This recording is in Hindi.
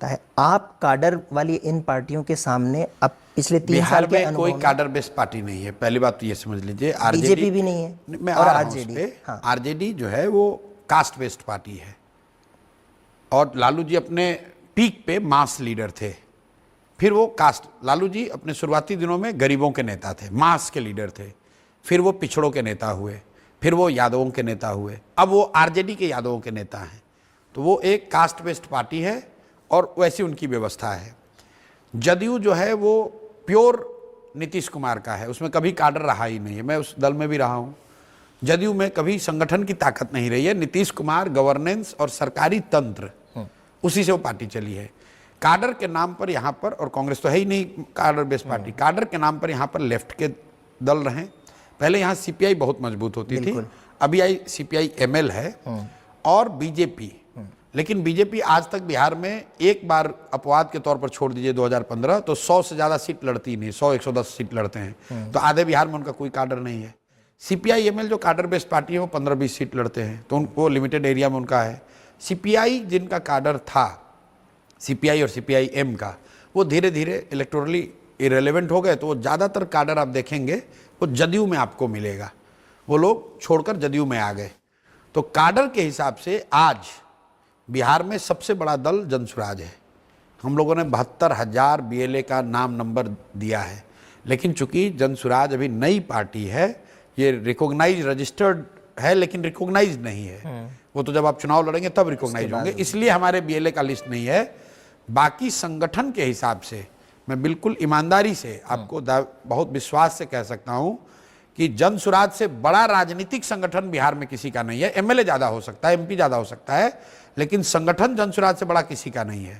है। आप काडर वाली इन पार्टियों के सामने अब पिछले 3 साल बिहार के में कोई काडर बेस्ड पार्टी नहीं है, पहली बात तो ये समझ लीजिए। बीजेपी भी नहीं है मैं और आ रहा हूं उस आरजेडी। पे। हाँ। आरजेडी जो है वो कास्ट बेस्ड पार्टी है, और लालू जी अपने पीक पे मास लीडर थे। फिर वो कास्ट, लालू जी अपने शुरुआती दिनों में गरीबों के नेता थे, मास के लीडर थे। फिर वो पिछड़ों के नेता हुए, फिर वो यादवों के नेता हुए, अब वो आरजेडी के यादवों के नेता हैं। तो वो एक कास्ट बेस्ड पार्टी है और वैसी उनकी व्यवस्था है। जदयू जो है वो प्योर नीतीश कुमार का है, उसमें कभी काडर रहा ही नहीं है। मैं उस दल में भी रहा हूँ। जदयू में कभी संगठन की ताकत नहीं रही है। नीतीश कुमार, गवर्नेंस और सरकारी तंत्र, उसी से वो पार्टी चली है। काडर के नाम पर यहाँ पर, और कांग्रेस तो है ही नहीं काडर बेस्ड पार्टी, काडर के नाम पर यहाँ पर लेफ्ट के दल रहे। पहले यहाँ सीपीआई बहुत मजबूत होती थी, अभी आई सीपीआई एमएल है और बीजेपी। लेकिन बीजेपी आज तक बिहार में एक बार अपवाद के तौर पर छोड़ दीजिए 2015, तो 100 से ज़्यादा सीट लड़ती नहीं, 100-110 सीट लड़ते हैं। तो आधे बिहार में उनका कोई काडर नहीं है। सीपीआई एमएल जो काडर बेस्ड पार्टी है वो 15-20 सीट लड़ते हैं, तो उनको लिमिटेड एरिया में उनका है। सीपीआई जिनका काडर था, सीपीआई और सीपीआई एम का, वो धीरे धीरे इलेक्टोरली इरेलीवेंट हो गए। तो वो ज़्यादातर काडर आप देखेंगे वो जदयू में आपको मिलेगा, वो लोग छोड़कर जदयू में आ गए। तो काडर के हिसाब से आज बिहार में सबसे बड़ा दल जनसुराज है। हम लोगों ने 72,000 बीएलए का नाम नंबर दिया है, लेकिन चूंकि जनसुराज अभी नई पार्टी है, ये रिकॉग्नाइज रजिस्टर्ड है लेकिन रिकॉग्नाइज नहीं है। वो तो जब आप चुनाव लड़ेंगे तब रिकॉग्नाइज होंगे, इसलिए हमारे बीएलए का लिस्ट नहीं है। बाकी संगठन के हिसाब से मैं बिल्कुल ईमानदारी से आपको बहुत विश्वास से कह सकता हूं कि जनसुराज से बड़ा राजनीतिक संगठन बिहार में किसी का नहीं है। एमएलए ज्यादा हो सकता है, एमपी ज्यादा हो सकता है, लेकिन संगठन जनसुराज से बड़ा किसी का नहीं है।